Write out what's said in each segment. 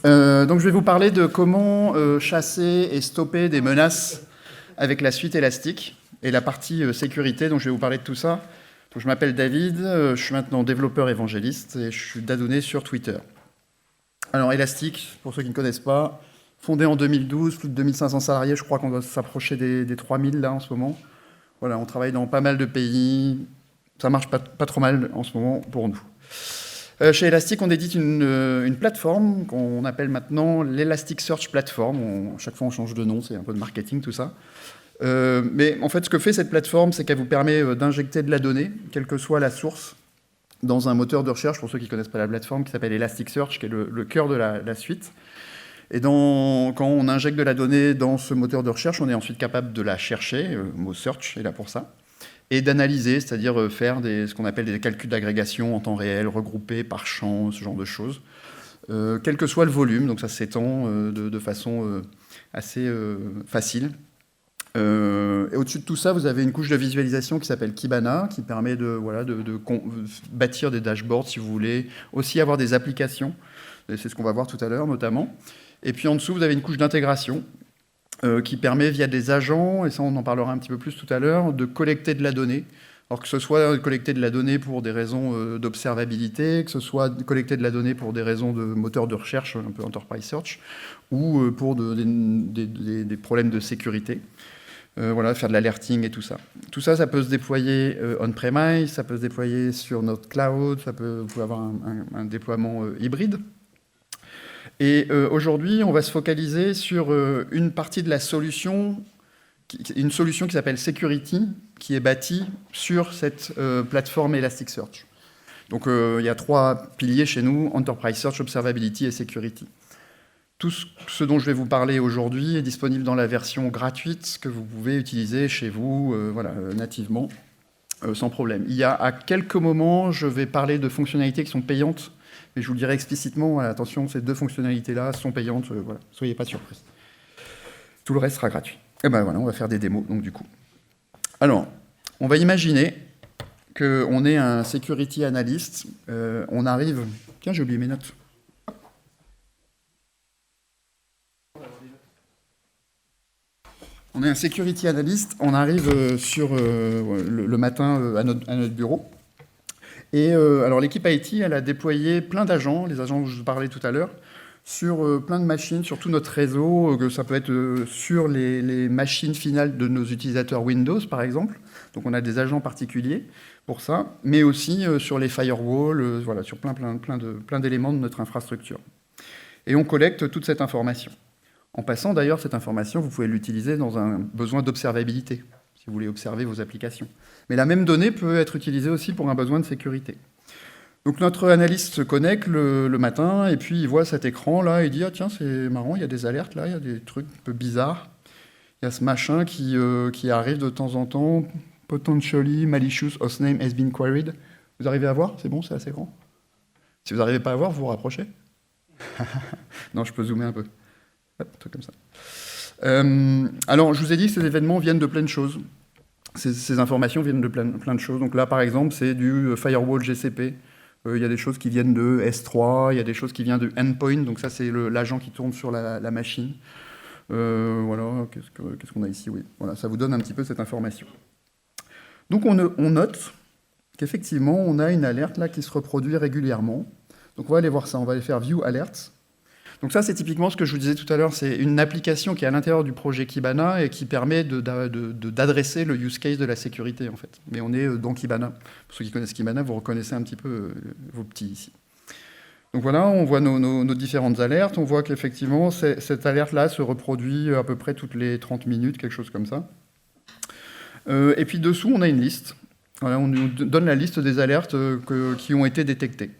Donc je vais vous parler de comment chasser et stopper des menaces avec la suite Elastic et la partie sécurité, donc je vais vous parler de tout ça. Donc, je m'appelle David, je suis maintenant développeur évangéliste et je suis dadonné sur Twitter. Alors Elastic, pour ceux qui ne connaissent pas, fondé en 2012, plus de 2500 salariés, je crois qu'on doit s'approcher des 3000 là en ce moment. Voilà, on travaille dans pas mal de pays, ça marche pas trop mal en ce moment pour nous. Chez Elastic, on édite une plateforme qu'on appelle maintenant l'Elasticsearch Platform. Chaque fois, on change de nom, c'est un peu de marketing, tout ça. Mais en fait, ce que fait cette plateforme, c'est qu'elle vous permet d'injecter de la donnée, quelle que soit la source, dans un moteur de recherche, pour ceux qui ne connaissent pas la plateforme, qui s'appelle Elasticsearch, qui est le cœur de la suite. Et quand on injecte de la donnée dans ce moteur de recherche, on est ensuite capable de la chercher, le mot search est là pour ça, et d'analyser, c'est-à-dire faire ce qu'on appelle des calculs d'agrégation en temps réel, regroupés par champ, ce genre de choses. Quel que soit le volume, donc ça s'étend de façon assez facile. Et au-dessus de tout ça, vous avez une couche de visualisation qui s'appelle Kibana, qui permet de bâtir des dashboards, si vous voulez, aussi avoir des applications, c'est ce qu'on va voir tout à l'heure notamment. Et puis en dessous, vous avez une couche d'intégration qui permet, via des agents, et ça on en parlera un petit peu plus tout à l'heure, de collecter de la donnée. Alors que ce soit collecter de la donnée pour des raisons d'observabilité, que ce soit collecter de la donnée pour des raisons de moteur de recherche, un peu enterprise search, ou pour des problèmes de sécurité. Voilà, faire de l'alerting et tout ça. Tout ça, ça peut se déployer on-premise, ça peut se déployer sur notre cloud, vous pouvez avoir un déploiement hybride. Et aujourd'hui, on va se focaliser sur une partie de la solution, une solution qui s'appelle Security, qui est bâtie sur cette plateforme Elasticsearch. Donc il y a 3 piliers chez nous, Enterprise Search, Observability et Security. Tout ce dont je vais vous parler aujourd'hui est disponible dans la version gratuite que vous pouvez utiliser chez vous nativement, sans problème. Il y a à quelques moments, je vais parler de fonctionnalités qui sont payantes, mais je vous le dirai explicitement, voilà, attention, ces 2 fonctionnalités-là sont payantes, voilà, soyez pas surpris. Tout le reste sera gratuit. Et ben voilà, on va faire des démos, donc du coup. Alors, on va imaginer qu'on est un security analyst, on arrive... Tiens, j'ai oublié mes notes. On est un security analyst, on arrive le matin à notre bureau. Et alors l'équipe IT, elle a déployé plein d'agents, les agents dont je vous parlais tout à l'heure, sur plein de machines, sur tout notre réseau. Ça peut être sur les machines finales de nos utilisateurs Windows, par exemple. Donc on a des agents particuliers pour ça, mais aussi sur les firewalls, voilà, sur plein d'éléments de notre infrastructure. Et on collecte toute cette information. En passant d'ailleurs, cette information, vous pouvez l'utiliser dans un besoin d'observabilité, si vous voulez observer vos applications. Mais la même donnée peut être utilisée aussi pour un besoin de sécurité. Donc notre analyste se connecte le matin, et puis il voit cet écran-là, et il dit « Ah tiens, c'est marrant, il y a des alertes là, il y a des trucs un peu bizarres. Il y a ce machin qui arrive de temps en temps, potentially malicious hostname has been queried. » Vous arrivez à voir? C'est bon, c'est assez grand? Si vous n'arrivez pas à voir, vous vous rapprochez. Non, je peux zoomer un peu. Hop, un truc comme ça. Alors, je vous ai dit que ces événements viennent de plein de choses. Ces informations viennent de plein de choses. Donc là, par exemple, c'est du firewall GCP. Il y a des choses qui viennent de S3, il y a des choses qui viennent de endpoint. Donc ça, c'est l'agent qui tourne sur la machine. Voilà, qu'est-ce qu'on a ici? Oui, voilà, ça vous donne un petit peu cette information. Donc on note qu'effectivement, on a une alerte là qui se reproduit régulièrement. Donc on va aller voir ça, on va aller faire View Alerts. Donc ça, c'est typiquement ce que je vous disais tout à l'heure, c'est une application qui est à l'intérieur du projet Kibana et qui permet d'adresser le use case de la sécurité, en fait. Mais on est dans Kibana. Pour ceux qui connaissent Kibana, vous reconnaissez un petit peu vos petits ici. Donc voilà, on voit nos différentes alertes. On voit qu'effectivement, cette alerte-là se reproduit à peu près toutes les 30 minutes, quelque chose comme ça. Et puis dessous, on a une liste. Voilà, on nous donne la liste des alertes qui ont été détectées.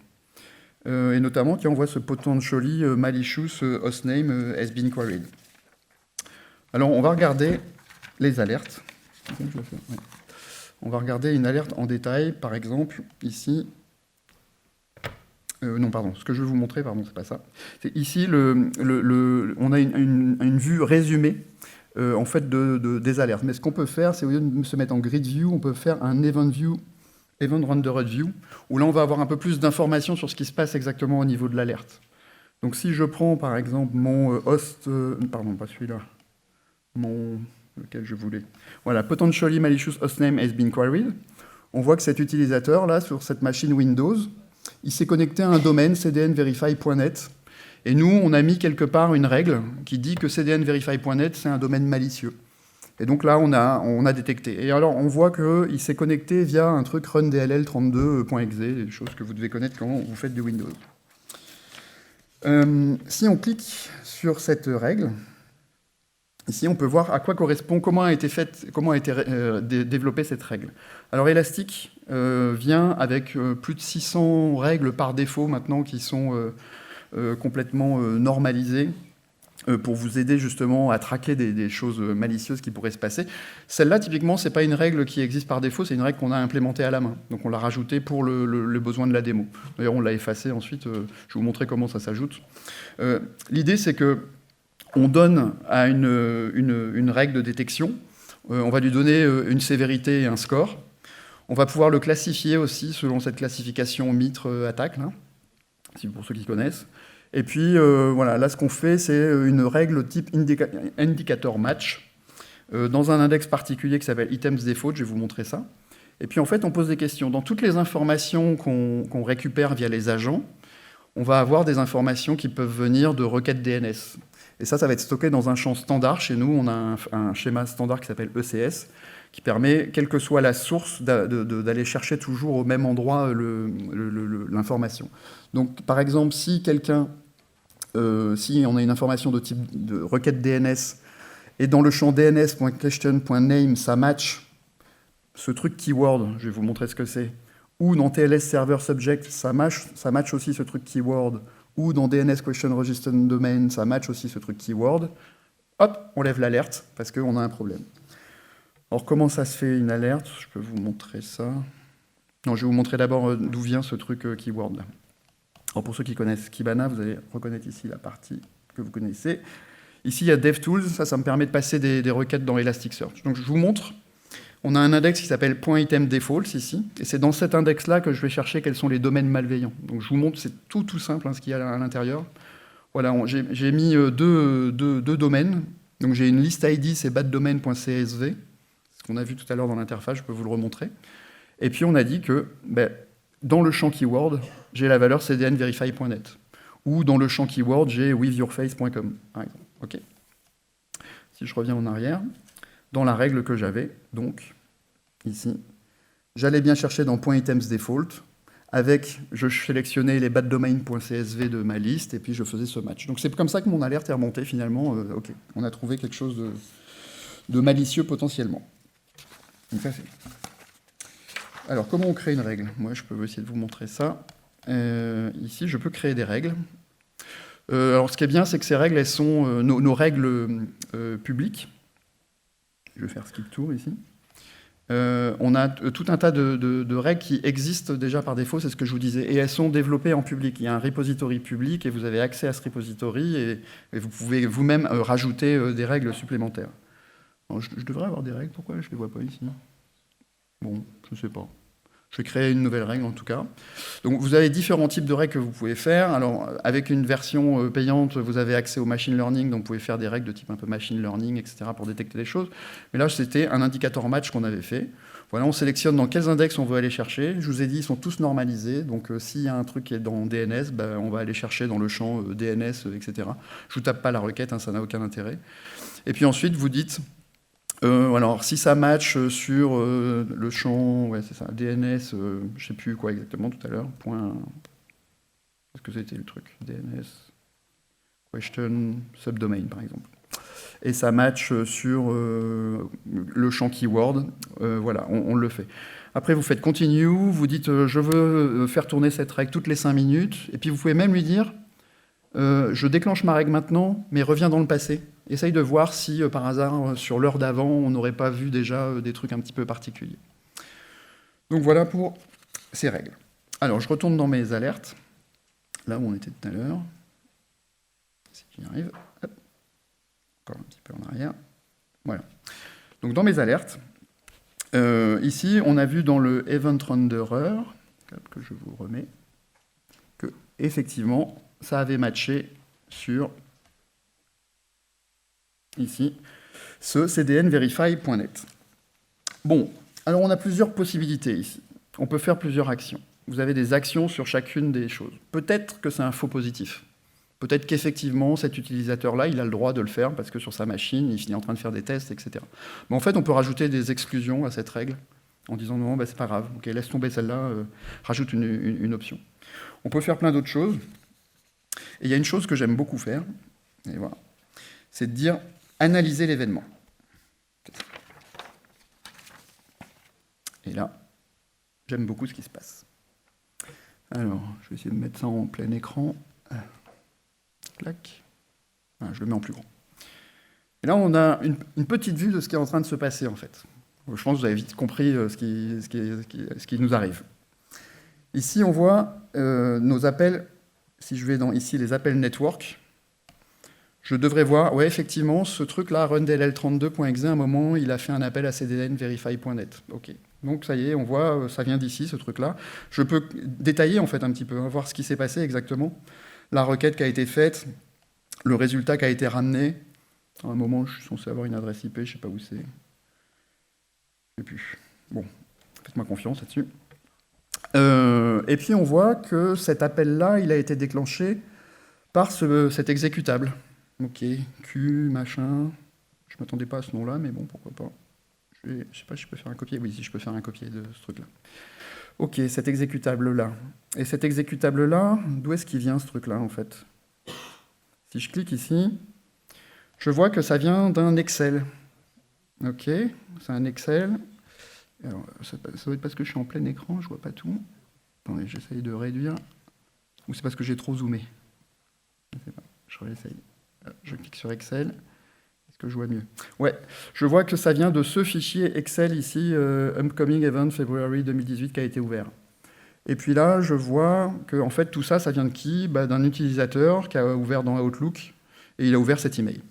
Et notamment, on voit ce potentially malicious hostname has been queried. Alors, on va regarder les alertes. On va regarder une alerte en détail, par exemple, ici. Non, pardon, ce que je vais vous montrer, pardon, c'est pas ça. C'est ici, on a une vue résumée, en fait, des alertes. Mais ce qu'on peut faire, c'est au lieu de se mettre en grid view, on peut faire un event view, Event Rendered View, où là, on va avoir un peu plus d'informations sur ce qui se passe exactement au niveau de l'alerte. Donc si je prends par exemple mon host, pardon, pas celui-là, lequel je voulais, voilà, potentially malicious hostname has been queried, on voit que cet utilisateur, là, sur cette machine Windows, il s'est connecté à un domaine cdnverify.net, et nous, on a mis quelque part une règle qui dit que cdnverify.net, c'est un domaine malicieux. Et donc là, on a détecté. Et alors, on voit qu'il s'est connecté via un truc rundll32.exe, des choses que vous devez connaître quand vous faites du Windows. Si on clique sur cette règle, ici, on peut voir à quoi correspond, comment a été développée cette règle. Alors, Elastic vient avec plus de 600 règles par défaut maintenant qui sont complètement normalisées pour vous aider justement à traquer des choses malicieuses qui pourraient se passer. Celle-là, typiquement, ce n'est pas une règle qui existe par défaut, c'est une règle qu'on a implémentée à la main. Donc on l'a rajoutée pour le besoin de la démo. D'ailleurs, on l'a effacée ensuite, je vais vous montrer comment ça s'ajoute. L'idée, c'est qu'on donne à une règle de détection, on va lui donner une sévérité et un score. On va pouvoir le classifier aussi selon cette classification MITRE-ATT&CK, là, pour ceux qui connaissent. Et puis, voilà, là, ce qu'on fait, c'est une règle type indicator match dans un index particulier qui s'appelle items default. Je vais vous montrer ça. Et puis, en fait, on pose des questions. Dans toutes les informations qu'on récupère via les agents, on va avoir des informations qui peuvent venir de requêtes DNS. Et ça va être stocké dans un champ standard. Chez nous, on a un schéma standard qui s'appelle ECS, qui permet, quelle que soit la source, d'aller chercher toujours au même endroit l'information. Donc, par exemple, si on a une information de type de requête DNS, et dans le champ dns.question.name, ça match ce truc keyword, je vais vous montrer ce que c'est, ou dans TLS server subject, ça match aussi ce truc keyword, ou dans DNS question register domain, ça match aussi ce truc keyword, hop, on lève l'alerte, parce qu'on a un problème. Alors, comment ça se fait une alerte? Je peux vous montrer ça. Non, je vais vous montrer d'abord d'où vient ce truc keyword là. Alors, pour ceux qui connaissent Kibana, vous allez reconnaître ici la partie que vous connaissez. Ici, il y a DevTools, ça me permet de passer des requêtes dans Elasticsearch. Donc, je vous montre. On a un index qui s'appelle .itemDefaults ici, et c'est dans cet index-là que je vais chercher quels sont les domaines malveillants. Donc, je vous montre, c'est tout simple hein, ce qu'il y a à l'intérieur. Voilà, j'ai mis deux domaines. Donc, j'ai une liste ID, c'est baddomain.csv. Ce qu'on a vu tout à l'heure dans l'interface, je peux vous le remontrer. Et puis on a dit que dans le champ keyword, j'ai la valeur cdnverify.net. Ou dans le champ keyword, j'ai withyourface.com, par exemple. Okay. Si je reviens en arrière, dans la règle que j'avais, donc, ici, j'allais bien chercher dans .itemsDefault, je sélectionnais les baddomain.csv de ma liste, et puis je faisais ce match. Donc c'est comme ça que mon alerte est remontée finalement. Ok, on a trouvé quelque chose de malicieux potentiellement. Donc ça, alors, comment on crée une règle? Moi, je peux essayer de vous montrer ça. Ici, je peux créer des règles. Alors, ce qui est bien, c'est que ces règles, elles sont nos règles publiques. Je vais faire skip tour ici. On a tout un tas de règles qui existent déjà par défaut, c'est ce que je vous disais, et elles sont développées en public. Il y a un repository public, et vous avez accès à ce repository, et vous pouvez vous-même rajouter des règles supplémentaires. Alors, je devrais avoir des règles, pourquoi je ne les vois pas ici? Bon, je ne sais pas. Je vais créer une nouvelle règle en tout cas. Donc vous avez différents types de règles que vous pouvez faire. Alors avec une version payante, vous avez accès au machine learning, donc vous pouvez faire des règles de type un peu machine learning, etc. pour détecter des choses. Mais là, c'était un indicator match qu'on avait fait. Voilà, on sélectionne dans quels index on veut aller chercher. Je vous ai dit, ils sont tous normalisés. Donc s'il y a un truc qui est dans DNS, on va aller chercher dans le champ DNS, etc. Je ne vous tape pas la requête, hein, ça n'a aucun intérêt. Et puis ensuite, vous dites... alors, si ça match sur le champ, ouais, c'est ça, DNS, je ne sais plus quoi exactement tout à l'heure, qu'est-ce que c'était le truc? DNS, question, subdomain, par exemple. Et ça match sur le champ keyword, voilà, on le fait. Après, vous faites continue, vous dites je veux faire tourner cette règle toutes les 5 minutes, et puis vous pouvez même lui dire je déclenche ma règle maintenant, mais reviens dans le passé. Essaye de voir si, par hasard, sur l'heure d'avant, on n'aurait pas vu déjà des trucs un petit peu particuliers. Donc voilà pour ces règles. Alors, je retourne dans mes alertes, là où on était tout à l'heure. Si j'y arrive. Hop. Encore un petit peu en arrière. Voilà. Donc dans mes alertes, ici, on a vu dans le Event Renderer, que je vous remets, que effectivement, ça avait matché sur, ici, ce cdnverify.net. Bon, alors on a plusieurs possibilités ici. On peut faire plusieurs actions. Vous avez des actions sur chacune des choses. Peut-être que c'est un faux positif. Peut-être qu'effectivement, cet utilisateur-là, il a le droit de le faire parce que sur sa machine, il est en train de faire des tests, etc. Mais en fait, on peut rajouter des exclusions à cette règle en disant non, bah, c'est pas grave, ok, laisse tomber celle-là, rajoute une option. On peut faire plein d'autres choses. Et il y a une chose que j'aime beaucoup faire, et voilà, c'est de dire analyser l'événement. Et là, j'aime beaucoup ce qui se passe. Alors, je vais essayer de mettre ça en plein écran. Clac. Voilà, je le mets en plus grand. Et là, on a une petite vue de ce qui est en train de se passer, en fait. Je pense que vous avez vite compris ce qui nous arrive. Ici, on voit nos appels. Si je vais dans ici les appels network, je devrais voir, ouais, effectivement, ce truc-là, rundll32.exe, à un moment, il a fait un appel à cdnverify.net. OK. Donc, ça y est, on voit, ça vient d'ici, ce truc-là. Je peux détailler, en fait, un petit peu, voir ce qui s'est passé exactement. La requête qui a été faite, le résultat qui a été ramené. À un moment, je suis censé avoir une adresse IP, je ne sais pas où c'est. Je ne sais plus. Bon, faites-moi confiance là-dessus. Et puis, on voit que cet appel-là, il a été déclenché par cet exécutable. OK, Q, machin. Je ne m'attendais pas à ce nom-là, mais bon, pourquoi pas. Je ne sais pas si je peux faire un copier. Oui, si je peux faire un copier de ce truc-là. OK, cet exécutable-là. Et cet exécutable-là, d'où est-ce qu'il vient, ce truc-là, en fait? Si je clique ici, je vois que ça vient d'un Excel. OK, c'est un Excel. Alors, ça doit être parce que je suis en plein écran, je ne vois pas tout. Attendez, j'essaye de réduire. Ou c'est parce que j'ai trop zoomé? Je ne sais pas, je réessaye. Je clique sur Excel. Est-ce que je vois mieux? Ouais, je vois que ça vient de ce fichier Excel ici, Upcoming Event February 2018, qui a été ouvert. Et puis là, je vois que en fait, tout ça, ça vient de qui? D'un utilisateur qui a ouvert dans Outlook, et il a ouvert cet email.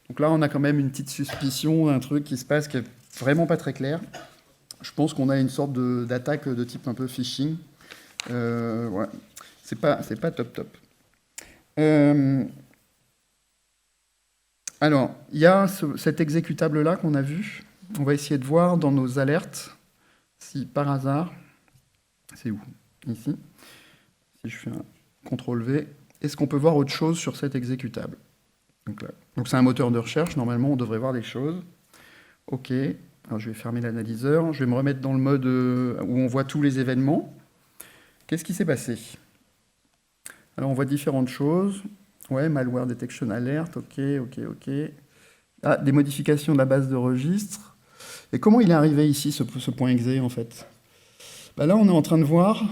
Donc là, on a quand même une petite suspicion d'un truc qui se passe qui est vraiment pas très clair. Je pense qu'on a une sorte d'attaque de type un peu phishing. Ouais. C'est pas top. Alors, il y a cet exécutable-là qu'on a vu. On va essayer de voir dans nos alertes si par hasard, c'est où? Ici. Si je fais un CTRL-V, est-ce qu'on peut voir autre chose sur cet exécutable? Donc c'est un moteur de recherche, normalement on devrait voir des choses. OK, alors je vais fermer l'analyseur, je vais me remettre dans le mode où on voit tous les événements. Qu'est-ce qui s'est passé? Alors on voit différentes choses. Ouais, malware detection alert, OK. Ah, des modifications de la base de registre. Et comment il est arrivé ici, ce point .exe, en fait? Là, on est en train de voir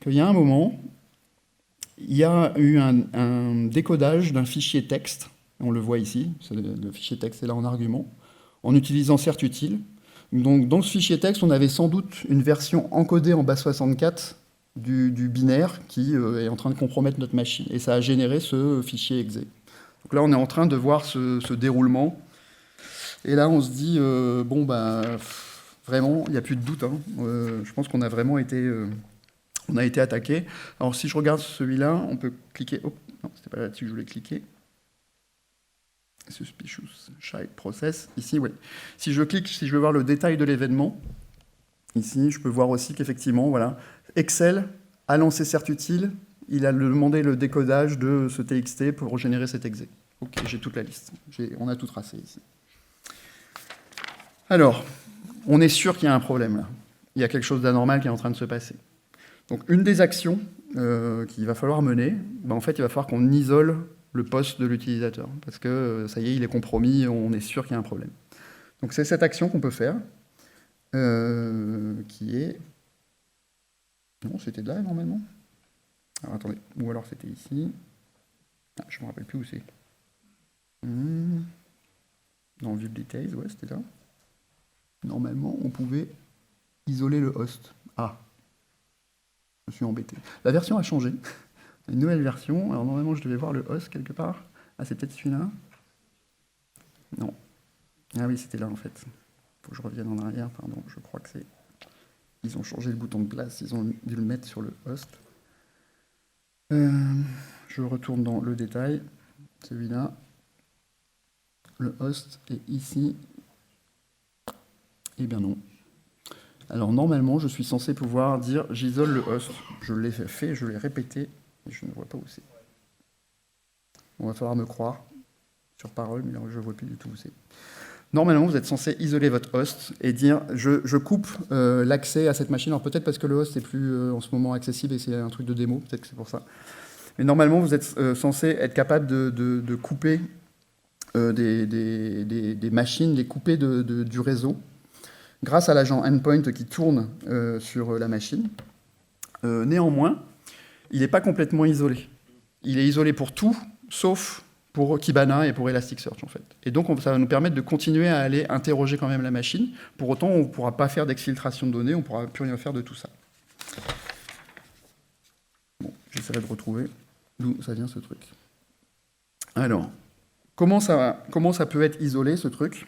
qu'il y a un moment, il y a eu un décodage d'un fichier texte. On le voit ici, le fichier texte est là en argument, en utilisant certutil. Donc, dans ce fichier texte, on avait sans doute une version encodée en base 64 du binaire qui est en train de compromettre notre machine. Et ça a généré ce fichier exe. Donc là, on est en train de voir ce déroulement. Et là, on se dit, vraiment, il n'y a plus de doute. Hein. Je pense qu'on a vraiment été, on a été attaqué. Alors, si je regarde celui-là, on peut cliquer. Oh, non, c'était pas là-dessus que je voulais cliquer. Suspicious child process. Ici, oui. Si je clique, si je veux voir le détail de l'événement, ici, je peux voir aussi qu'effectivement, voilà, Excel a lancé certutil, il a demandé le décodage de ce TXT pour générer cet exe. Ok, j'ai toute la liste. On a tout tracé ici. Alors, on est sûr qu'il y a un problème là. Il y a quelque chose d'anormal qui est en train de se passer. Donc, une des actions qu'il va falloir mener, en fait, il va falloir qu'on isole le poste de l'utilisateur, parce que ça y est, il est compromis, on est sûr qu'il y a un problème. Donc c'est cette action qu'on peut faire, qui est... Non, c'était là, normalement. Alors attendez, ou alors c'était ici. Ah, je ne me rappelle plus où c'est. Dans View Details, ouais, c'était là. Normalement, on pouvait isoler le host. Ah, je suis embêté. La version a changé. Une nouvelle version. Alors normalement, je devais voir le host quelque part. Ah, c'est peut-être celui-là. Non. Ah oui, c'était là en fait. Il faut que je revienne en arrière, pardon. Je crois que c'est... Ils ont changé le bouton de place, ils ont dû le mettre sur le host. Je je retourne dans le détail. Celui-là. Le host est ici. Eh bien non. Alors normalement, je suis censé pouvoir dire j'isole le host. Je l'ai fait, je l'ai répété, et je ne vois pas où c'est. On va falloir me croire sur parole, mais là, je ne vois plus du tout où c'est. Normalement, vous êtes censé isoler votre host et dire je coupe l'accès à cette machine. Alors peut-être parce que le host n'est plus en ce moment accessible et c'est un truc de démo, peut-être que c'est pour ça. Mais normalement, vous êtes censé être capable de couper des machines, les couper du réseau, grâce à l'agent endpoint qui tourne sur la machine. Néanmoins, il n'est pas complètement isolé. Il est isolé pour tout, sauf pour Kibana et pour Elasticsearch, en fait. Et donc, ça va nous permettre de continuer à aller interroger quand même la machine. Pour autant, on ne pourra pas faire d'exfiltration de données, on ne pourra plus rien faire de tout ça. Bon, j'essaierai de retrouver d'où ça vient ce truc. Alors, comment ça peut être isolé, ce truc ?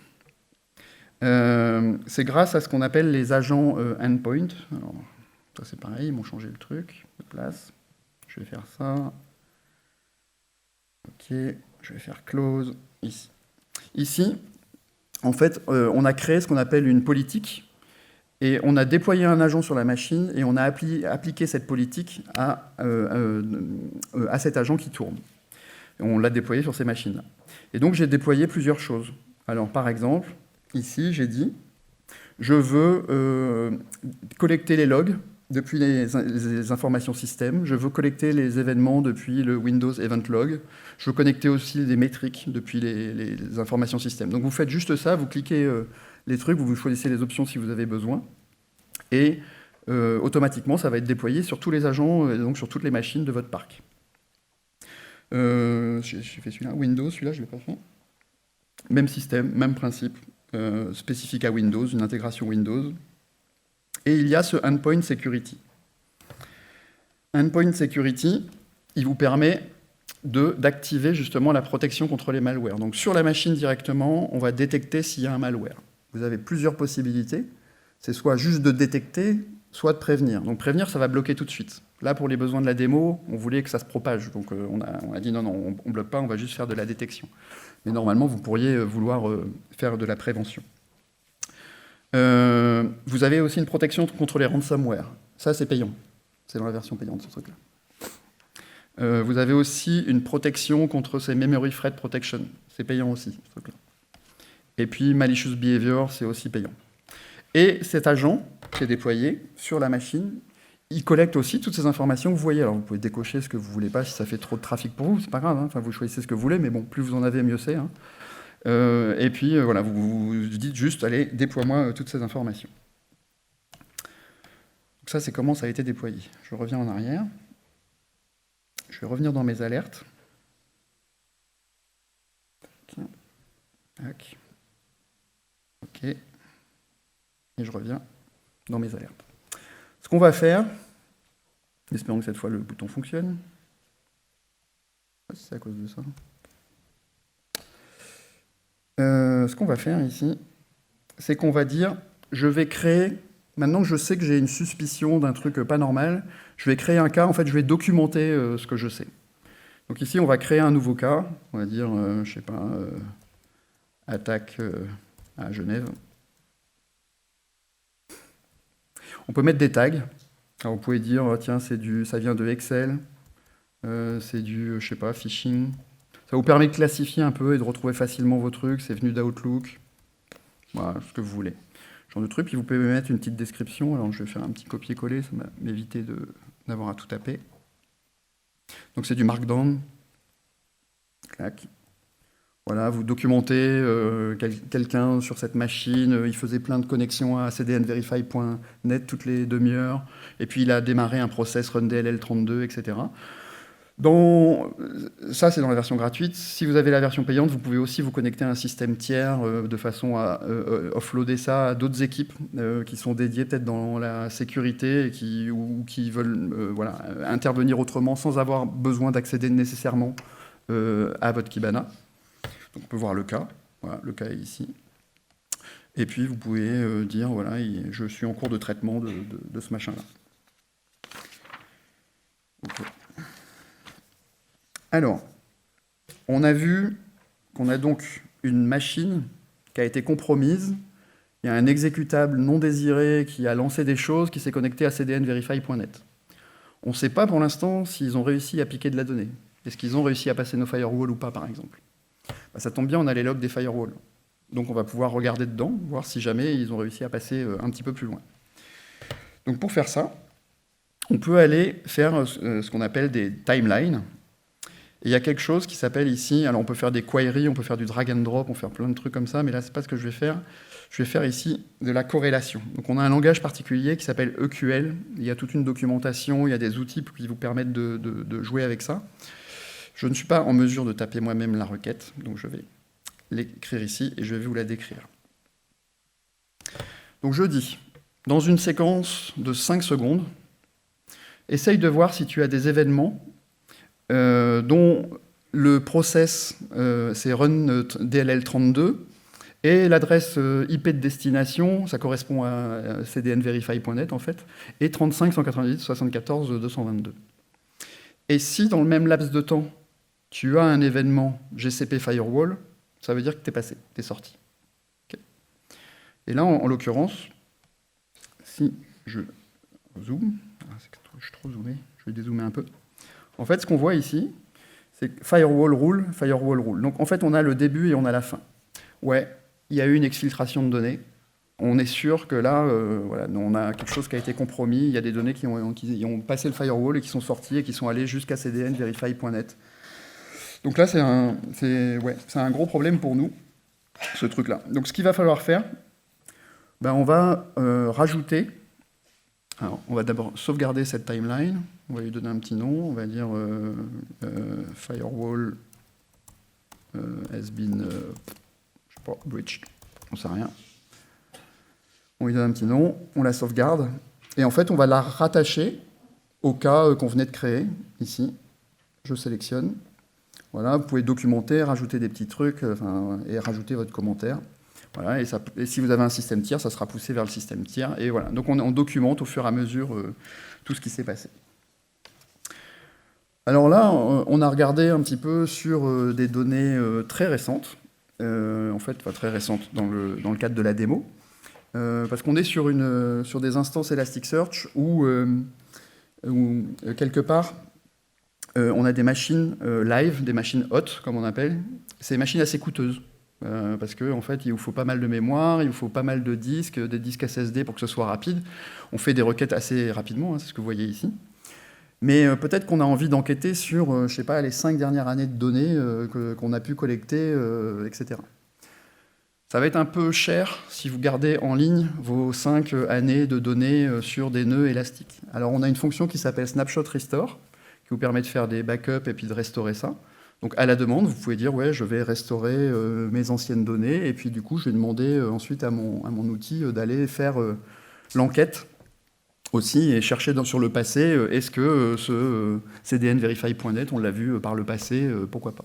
C'est grâce à ce qu'on appelle les agents endpoint. Alors, ça c'est pareil, ils m'ont changé le truc de place. Je vais faire ça. Ok, je vais faire close ici. Ici, en fait, on a créé ce qu'on appelle une politique et on a déployé un agent sur la machine et on a appliqué cette politique à cet agent qui tourne. Et on l'a déployé sur ces machines-là. Et donc, j'ai déployé plusieurs choses. Alors, par exemple, ici, j'ai dit, je veux collecter les logs depuis les informations système, je veux collecter les événements depuis le Windows Event Log, je veux connecter aussi des métriques depuis les informations système. Donc vous faites juste ça, vous cliquez les trucs, vous choisissez les options si vous avez besoin, et automatiquement, ça va être déployé sur tous les agents, et donc sur toutes les machines de votre parc. J'ai fait celui-là, Windows, celui-là je ne l'ai pas fait. Même système, même principe, spécifique à Windows, une intégration Windows. Et il y a ce Endpoint Security. Endpoint Security, il vous permet d'activer justement la protection contre les malwares. Donc sur la machine directement, on va détecter s'il y a un malware. Vous avez plusieurs possibilités. C'est soit juste de détecter, soit de prévenir. Donc prévenir, ça va bloquer tout de suite. Là, pour les besoins de la démo, on voulait que ça se propage. Donc on a dit non, on ne bloque pas, on va juste faire de la détection. Mais normalement, vous pourriez vouloir faire de la prévention. Vous avez aussi une protection contre les ransomware. Ça, c'est payant. C'est dans la version payante, ce truc-là. Vous avez aussi une protection contre ces Memory Threat Protection. C'est payant aussi, ce truc-là. Et puis, Malicious Behavior, c'est aussi payant. Et cet agent qui est déployé sur la machine, il collecte aussi toutes ces informations que vous voyez. Alors, vous pouvez décocher ce que vous voulez pas si ça fait trop de trafic pour vous, c'est pas grave. Hein. Enfin, vous choisissez ce que vous voulez, mais bon, plus vous en avez, mieux c'est. Hein. Et puis, voilà, vous dites juste, allez, déploie-moi toutes ces informations. Donc ça, c'est comment ça a été déployé. Je reviens en arrière. Je vais revenir dans mes alertes. Tac. OK. Et je reviens dans mes alertes. Ce qu'on va faire, espérons que cette fois le bouton fonctionne. C'est à cause de ça. Ce qu'on va faire ici, c'est qu'on va dire, je vais créer, maintenant que je sais que j'ai une suspicion d'un truc pas normal, je vais créer un cas, en fait, je vais documenter ce que je sais. Donc ici, on va créer un nouveau cas, on va dire, je sais pas, attaque à Genève. On peut mettre des tags. Alors vous pouvez dire, tiens, ça vient de Excel, c'est du, je sais pas, phishing. Ça vous permet de classifier un peu et de retrouver facilement vos trucs. C'est venu d'Outlook. Voilà, ce que vous voulez. Genre de truc. Puis vous pouvez mettre une petite description. Alors je vais faire un petit copier-coller, ça va m'éviter d'avoir à tout taper. Donc c'est du Markdown. Clac. Voilà, vous documentez quelqu'un sur cette machine, il faisait plein de connexions à cdnverify.net toutes les demi-heures, et puis il a démarré un process runDLL32, etc. Ça, c'est dans la version gratuite. Si vous avez la version payante, vous pouvez aussi vous connecter à un système tiers de façon à offloader ça à d'autres équipes qui sont dédiées peut-être dans la sécurité et qui veulent intervenir autrement sans avoir besoin d'accéder nécessairement à votre Kibana. Donc on peut voir le cas. Voilà, le cas est ici. Et puis vous pouvez dire, voilà, je suis en cours de traitement de ce machin-là. Okay. Alors, on a vu qu'on a donc une machine qui a été compromise. Il y a un exécutable non désiré qui a lancé des choses, qui s'est connecté à cdnverify.net. On ne sait pas pour l'instant s'ils ont réussi à piquer de la donnée. Est-ce qu'ils ont réussi à passer nos firewalls ou pas, par exemple? Ça tombe bien, on a les logs des firewalls. Donc on va pouvoir regarder dedans, voir si jamais ils ont réussi à passer un petit peu plus loin. Donc pour faire ça, on peut aller faire ce qu'on appelle des timelines. Et il y a quelque chose qui s'appelle ici, alors on peut faire des queries, on peut faire du drag and drop, on peut faire plein de trucs comme ça, mais là c'est pas ce que je vais faire. Je vais faire ici de la corrélation. Donc on a un langage particulier qui s'appelle EQL. Il y a toute une documentation, il y a des outils qui vous permettent de jouer avec ça. Je ne suis pas en mesure de taper moi-même la requête, donc je vais l'écrire ici et je vais vous la décrire. Donc je dis, dans une séquence de 5 secondes, essaye de voir si tu as des événements dont le process c'est run DLL32 et l'adresse IP de destination, ça correspond à cdnverify.net en fait, et 35.198.74.222. Et si dans le même laps de temps, tu as un événement GCP Firewall, ça veut dire que tu es passé, tu es sorti. Okay. Et là, en l'occurrence, si je zoome, je suis trop zoomé, je vais dézoomer un peu. En fait, ce qu'on voit ici, c'est firewall rule, firewall rule. Donc en fait, on a le début et on a la fin. Ouais, il y a eu une exfiltration de données. On est sûr que là, voilà, on a quelque chose qui a été compromis. Il y a des données qui ont passé le firewall et qui sont sorties et qui sont allées jusqu'à cdnverify.net. Donc là, c'est un gros problème pour nous, ce truc-là. Donc ce qu'il va falloir faire, on va rajouter... Alors, on va d'abord sauvegarder cette timeline. On va lui donner un petit nom. On va dire firewall has been breached. On ne sait rien. On lui donne un petit nom. On la sauvegarde. Et en fait, on va la rattacher au cas qu'on venait de créer. Ici, je sélectionne. Voilà, vous pouvez documenter, rajouter des petits trucs et rajouter votre commentaire. Voilà, et si vous avez un système tiers, ça sera poussé vers le système tiers. Et voilà. Donc on documente au fur et à mesure tout ce qui s'est passé. Alors là, on a regardé un petit peu sur des données très récentes, en fait, pas très récentes dans le cadre de la démo, parce qu'on est sur des instances Elasticsearch où quelque part, on a des machines live, des machines hot, comme on appelle. C'est des machines assez coûteuses. Parce qu'en fait, il vous faut pas mal de mémoire, il vous faut pas mal de disques, des disques SSD pour que ce soit rapide. On fait des requêtes assez rapidement, hein, c'est ce que vous voyez ici. Mais peut-être qu'on a envie d'enquêter sur, je sais pas, les 5 dernières années de données qu'on a pu collecter, etc. Ça va être un peu cher si vous gardez en ligne vos 5 années de données sur des nœuds élastiques. Alors on a une fonction qui s'appelle Snapshot Restore, qui vous permet de faire des backups et puis de restaurer ça. Donc à la demande, vous pouvez dire ouais, je vais restaurer mes anciennes données et puis du coup, je vais demander ensuite à mon outil d'aller faire l'enquête aussi et chercher sur le passé est-ce que ce cdnverify.net, on l'a vu par le passé, pourquoi pas.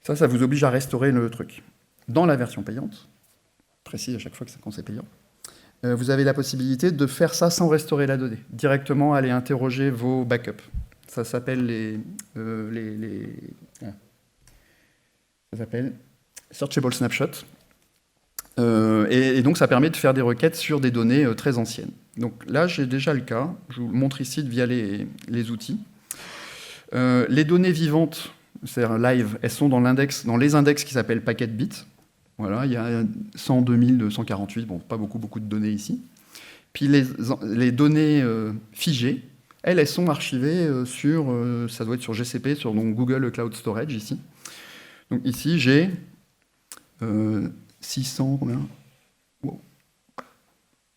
Ça vous oblige à restaurer le truc. Dans la version payante, précise à chaque fois quand c'est payant, vous avez la possibilité de faire ça sans restaurer la donnée, directement aller interroger vos backups. Ça s'appelle ça s'appelle Searchable Snapshot. Et donc, ça permet de faire des requêtes sur des données très anciennes. Donc là, j'ai déjà le cas. Je vous le montre ici via les outils. Les données vivantes, c'est-à-dire live, elles sont dans les index qui s'appellent packetbit. Voilà, il y a 102 148, bon, pas beaucoup de données ici. Puis les données figées, elles sont archivées sur, ça doit être sur GCP, sur donc Google Cloud Storage ici. Donc ici, j'ai 600, combien? Wow.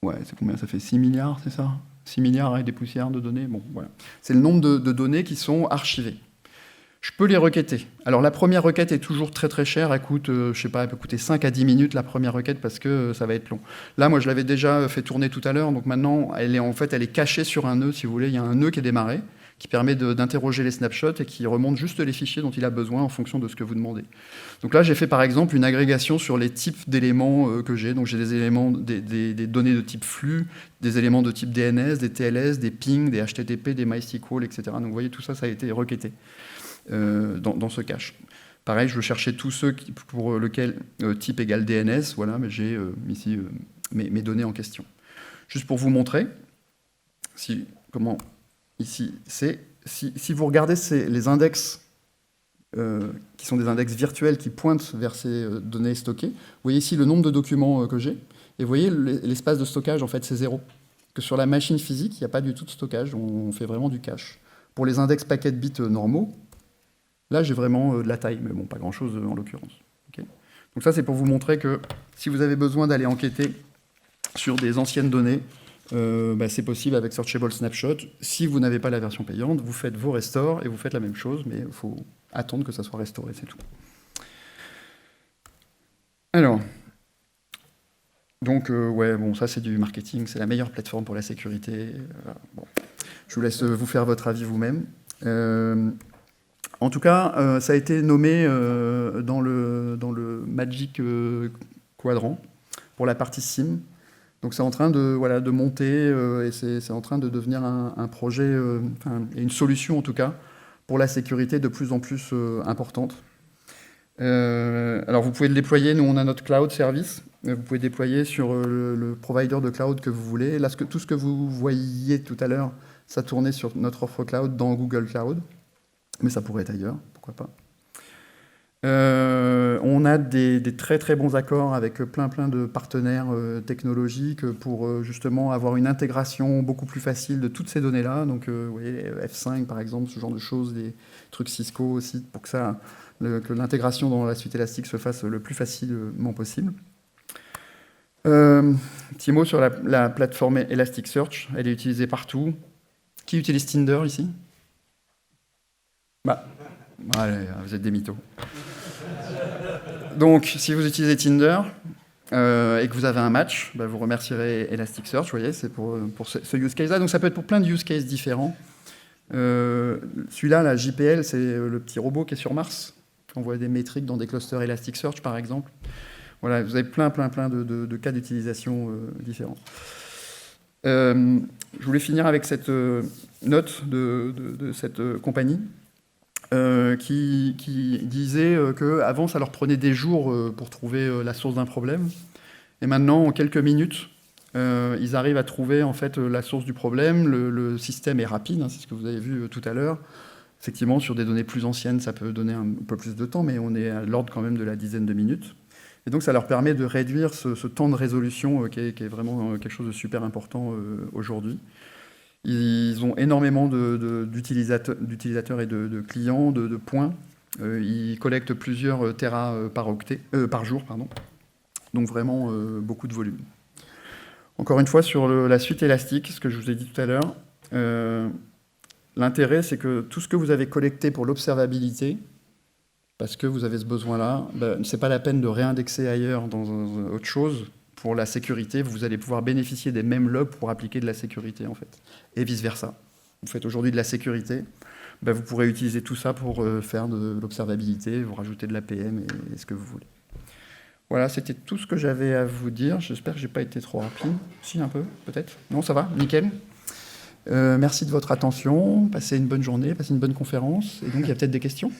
Ouais, c'est combien? Ça fait 6 milliards, c'est ça? 6 milliards et des poussières de données. Bon, voilà. C'est le nombre de données qui sont archivées. Je peux les requêter. Alors la première requête est toujours très très chère, elle coûte, je sais pas, elle peut coûter 5 à 10 minutes la première requête parce que ça va être long. Là, moi je l'avais déjà fait tourner tout à l'heure, donc maintenant elle est cachée sur un nœud, si vous voulez, il y a un nœud qui est démarré, qui permet d'interroger les snapshots et qui remonte juste les fichiers dont il a besoin en fonction de ce que vous demandez. Donc là, j'ai fait par exemple une agrégation sur les types d'éléments que j'ai. Donc j'ai des éléments, des données de type flux, des éléments de type DNS, des TLS, des pings, des HTTP, des MySQL, etc. Donc vous voyez, tout ça, ça a été requêté dans ce cache. Pareil, je cherchais tous ceux pour lesquels type égale DNS, voilà, mais j'ai ici mes données en question. Juste pour vous montrer comment ici c'est. Si vous regardez les index qui sont des index virtuels qui pointent vers ces données stockées, vous voyez ici le nombre de documents que j'ai, et vous voyez l'espace de stockage, en fait, c'est 0. Que sur la machine physique, il n'y a pas du tout de stockage, on fait vraiment du cache. Pour les index packet bits normaux, là, j'ai vraiment de la taille, mais bon, pas grand-chose en l'occurrence. Okay. Donc ça, c'est pour vous montrer que si vous avez besoin d'aller enquêter sur des anciennes données, c'est possible avec Searchable Snapshot. Si vous n'avez pas la version payante, vous faites vos restores et vous faites la même chose, mais il faut attendre que ça soit restauré, c'est tout. Alors, donc, ouais, bon, ça c'est du marketing, c'est la meilleure plateforme pour la sécurité. Bon, je vous laisse vous faire votre avis vous-même. En tout cas, ça a été nommé dans le Magic Quadrant pour la partie SIM. Donc c'est en train de monter et c'est en train de devenir un projet, une solution en tout cas, pour la sécurité de plus en plus importante. Alors vous pouvez le déployer, nous on a notre cloud service, vous pouvez déployer sur le provider de cloud que vous voulez. Là, tout ce que vous voyiez tout à l'heure, ça tournait sur notre offre cloud dans Google Cloud, mais ça pourrait être ailleurs, pourquoi pas. On a des très très bons accords avec plein de partenaires technologiques pour justement avoir une intégration beaucoup plus facile de toutes ces données-là. Donc vous voyez, F5 par exemple, ce genre de choses, des trucs Cisco aussi, pour que l'intégration dans la suite Elastic se fasse le plus facilement possible. Petit mot sur la plateforme Elasticsearch, elle est utilisée partout. Qui utilise Tinder ici? Allez, vous êtes des mythos. Donc, si vous utilisez Tinder et que vous avez un match, vous remercierez Elasticsearch, vous voyez, c'est pour ce use case-là. Donc, ça peut être pour plein de use cases différents. Celui-là, la JPL, c'est le petit robot qui est sur Mars. On voit des métriques dans des clusters Elasticsearch, par exemple. Voilà, vous avez plein de cas d'utilisation différents. Je voulais finir avec cette note de cette compagnie. Qui disait qu'avant, ça leur prenait des jours pour trouver la source d'un problème. Et maintenant, en quelques minutes, ils arrivent à trouver en fait, la source du problème. Le système est rapide, hein, c'est ce que vous avez vu tout à l'heure. Effectivement, sur des données plus anciennes, ça peut donner un peu plus de temps, mais on est à l'ordre quand même de la dizaine de minutes. Et donc, ça leur permet de réduire ce temps de résolution qui est vraiment quelque chose de super important aujourd'hui. Ils ont énormément d'utilisateurs et de clients, de points. Ils collectent plusieurs téras par jour. Donc vraiment beaucoup de volume. Encore une fois, sur la suite Elastic, ce que je vous ai dit tout à l'heure, l'intérêt, c'est que tout ce que vous avez collecté pour l'observabilité, parce que vous avez ce besoin-là, ce n'est pas la peine de réindexer ailleurs dans autre chose. Pour la sécurité, vous allez pouvoir bénéficier des mêmes logs pour appliquer de la sécurité, en fait. Et vice-versa. Vous faites aujourd'hui de la sécurité, vous pourrez utiliser tout ça pour faire de l'observabilité, vous rajouter de l'APM et ce que vous voulez. Voilà, c'était tout ce que j'avais à vous dire. J'espère que je n'ai pas été trop rapide. Si, un peu, peut-être. Non, ça va, nickel. Merci de votre attention. Passez une bonne journée, passez une bonne conférence. Et donc, il y a peut-être des questions ?